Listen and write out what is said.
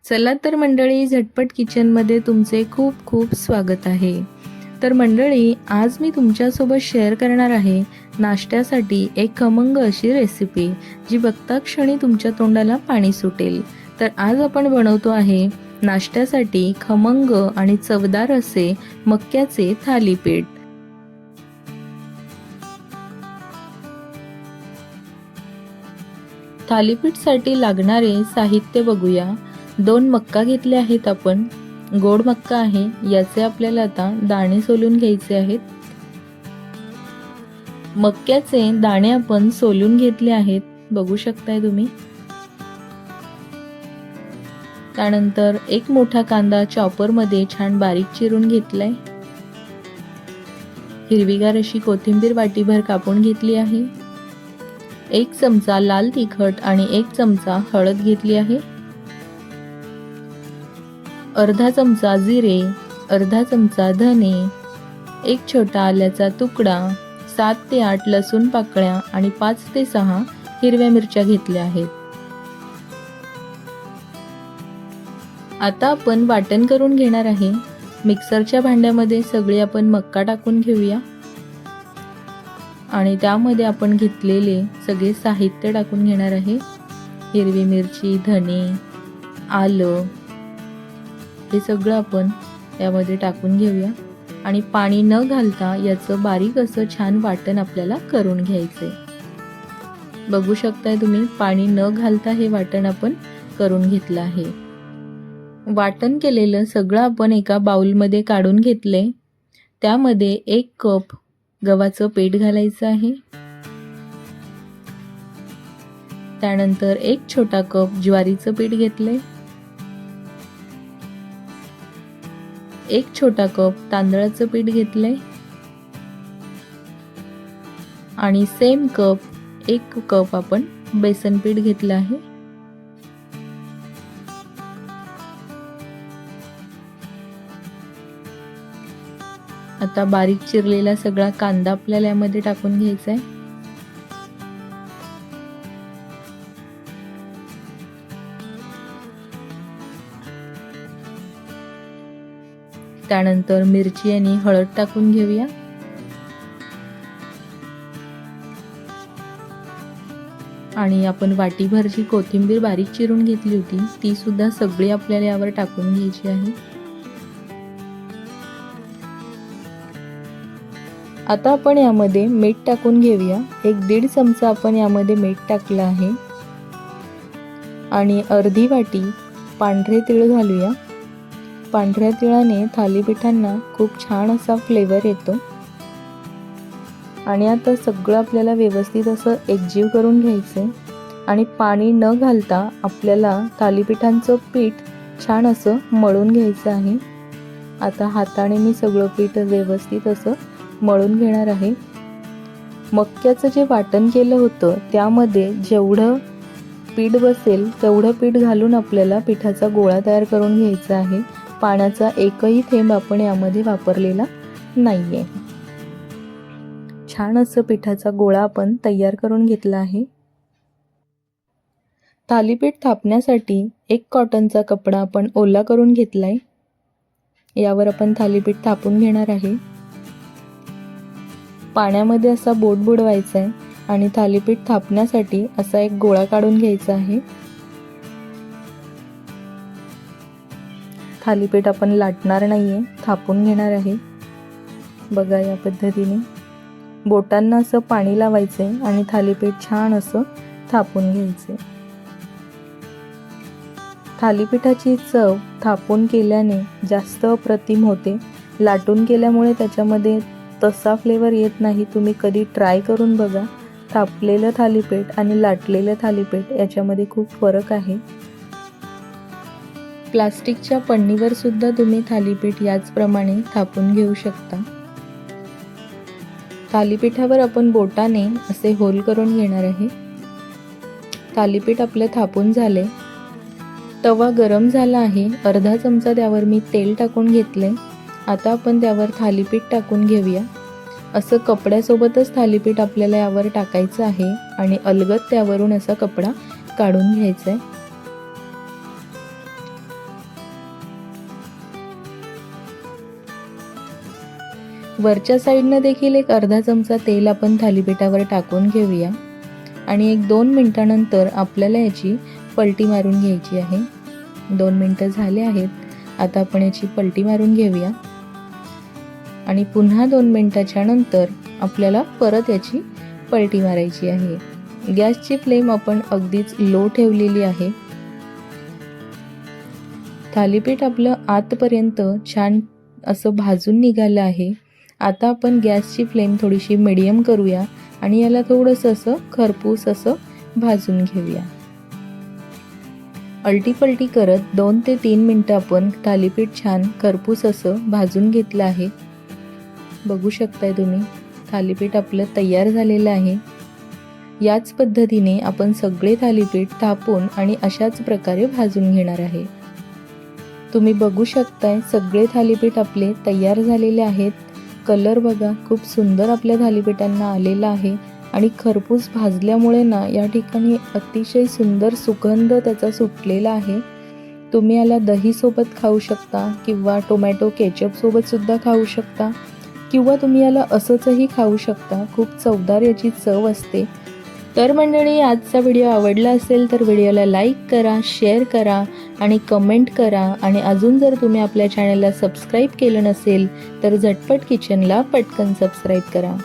चला तर मंडळी, झटपट किचनमध्ये तुमचे खूप खूप स्वागत आहे. तर मंडळी, आज मी तुमच्यासोबत शेअर करणार आहे नाश्त्यासाठी एक खमंग अशी रेसिपी, जी बघता क्षणी तुमच्या तोंडाला पाणी सुटेल. तर आज आपण बनवतो आहे नाश्त्यासाठी खमंग आणि चवदार असे मक्याचे थालीपीठ. थालीपीठसाठी लागणारे साहित्य बघूया. 2 मक्का घेतले आहेत आपण. गोड मक्का आहे, याचे आपल्याला आता दाणे सोलून घ्यायचे आहेत. मक्याचे दाणे आपण सोलून घेतले आहेत, बघू शकताय तुम्ही. त्यानंतर एक मोठा कांदा चॉपरमध्ये छान बारीक चिरून घेतलाय. हिरवीगार अशी कोथिंबीर वाटीभर कापून घेतली आहे. 1 चमचा लाल तिखट आणि 1 चमचा हळद घेतली आहे. अर्धा चमचा जिरे, अर्धा चमचा धने, 1 छोटा आल्याचा तुकडा, 7 ते 8 लसूण पाकळ्या आणि 5 ते 6 हिरव्या मिरच्या घेतल्या आहेत. आता आपण वाटण करून घेणार आहे. मिक्सरच्या भांड्यामध्ये सगळे आपण मक्का टाकून घेऊया आणि त्यामध्ये आपण घेतलेले सगळे साहित्य टाकून घेणार आहे. हिरवी मिरची, धने, आलं, हे सगळं आपण यामध्ये टाकून घेऊया आणि पाणी न घालता याचं बारीक असं छान वाटण आपल्याला करून घ्यायचंय. बघू शकताय तुम्ही, पाणी न घालता हे वाटण आपण करून घेतलं आहे. वाटण केलेलं सगळं आपण एका बाउलमध्ये काढून घेतले. त्यामध्ये 1 कप गव्हाचं पीठ घालायचं आहे. त्यानंतर 1 छोटा कप ज्वारीचं पीठ घेतले. 1 छोटा कप तांदळाचं पीठ घेतलंय आणि सेम कप 1 कप आपण बेसन पीठ घेतलं आहे. आता बारीक चिरलेला सगळा कांदा आपल्याला यामध्ये टाकून घ्यायचा आहे. त्यानंतर मिरची आणि हळद टाकून घेऊया. आणि आपण वाटीभर जी कोथिंबीर बारीक चिरून घेतली होती, ती सुद्धा सगळी आपल्याला यावर टाकून घ्यायची आहे. आता आपण यामध्ये मीठ टाकून घेऊया. 1-1.5 चमचा आपण यामध्ये मीठ टाकलं आहे आणि अर्धी वाटी पांढरे तीळ घालूया. पांढऱ्या तिळाने थालीपीठांना खूप छान असा फ्लेवर येतो. आणि आता सगळं आपल्याला व्यवस्थित असं एकजीव करून घ्यायचं आणि पाणी न घालता आपल्याला थालीपीठांचं पीठ छान असं मळून घ्यायचं आहे. आता हाताने मी सगळं पीठ व्यवस्थित असं मळून घेणार आहे. मक्याचं जे वाटण केलं होतं त्यामध्ये जेवढं पीठ बसेल तेवढं पीठ घालून आपल्याला पिठाचा गोळा तयार करून घ्यायचा आहे. पाण्याचा एकही थेंब आपण यामध्ये वापरलेला नाहीये. छान असं पिठाचा गोळा आपण तयार करून घेतला आहे. थालीपीठ थापण्यासाठी 1 कॉटनचा कपडा आपण ओला करून घेतलाय. यावर आपण थालीपीठ थापून घेणार आहे. पाण्यामध्ये असा बोट बुडवायचा आहे आणि थालीपीठ थापण्यासाठी असा एक गोळा काढून घ्यायचा आहे. थालीपीठ आपण लाटणार नाहीये, थापून घेणार आहे. बघा, या पद्धतीने बोटांना असं पाणी लावायचंय आणि थालीपीठ छान असं थापून घ्यायचे. थालीपीठाची चव थापून केल्याने जास्त अप्रतिम होते. लाटून केल्यामुळे त्याच्यामध्ये तसा फ्लेवर येत नाही. तुम्ही कधी ट्राय करून बघा. थापलेलं थालीपीठ आणि लाटलेलं थालीपीठ याच्यामध्ये खूप फरक आहे. प्लास्टिकच्या पन्नीवर सुद्धा तुम्ही थालीपीठ याचप्रमाणे थापून घेऊ शकता. थालीपीठावर आपण बोटाने असे होल करून घेणार आहे. थालीपीठ आपले थापून झाले. तवा गरम झाला आहे. अर्धा चमचा त्यावर मी तेल टाकून घेतले. आता आपण त्यावर थालीपीठ टाकून घेऊया. असं कपड्यासोबतच थालीपीठ आपल्याला यावर टाकायचं आहे आणि अलगद त्यावरून असा कपडा काढून घ्यायचा आहे. वरच्या साईडनं देखील एक अर्धा चमचा तेल आपण थालीपीठावर टाकून घेऊया आणि 1-2 मिनटानंतर आपल्याला याची पलटी मारून घ्यायची आहे. 2 मिनटं झाले आहेत. आता आपण याची पलटी मारून घेऊया आणि पुन्हा 2 मिनटाच्या नंतर आपल्याला परत याची पलटी मारायची आहे. गॅसची फ्लेम आपण अगदीच लो ठेवलेली आहे. थालीपीठ आपलं आतपर्यंत छान असं भाजून निघालं आहे. आता आपण गॅसची फ्लेम थोडीशी मीडियम करूया आणि याला थोडंसं असं खरपूस असं भाजून घेऊया. अलटी-पलटी करत 2 ते 3 मिनटं आपण थालीपीठ छान खरपूस असं भाजून घेतलं आहे. बघू शकताय तुम्ही थालीपीठ आपलं तयार झालेलं आहे. याच पद्धतीने आपण सगळे थालीपीठ थापून आणि अशाच प्रकारे भाजून घेणार आहे. तुम्ही बघू शकताय सगळे थालीपीठ आपले तयार झालेले आहेत. कलर बघा खूप सुंदर आपल्या थालीपीठांना आलेला आहे आणि खरपूस भाजल्यामुळे ना या ठिकाणी अतिशय सुंदर सुगंध त्याचा सुटलेला आहे. तुम्ही याला दहीसोबत खाऊ शकता किंवा टोमॅटो केचपसोबत सुद्धा खाऊ शकता किंवा तुम्ही याला असंचही खाऊ शकता. खूप चवदार याची चव असते. तर मंडळी, आजचा व्हिडिओ आवडला असेल तर व्हिडिओला लाईक करा, शेअर करा आणि कमेंट करा. आणि अजून जर तुम्ही आपल्या चॅनलला सबस्क्राईब केलं नसेल तर झटपट किचनला पटकन सबस्क्राईब करा.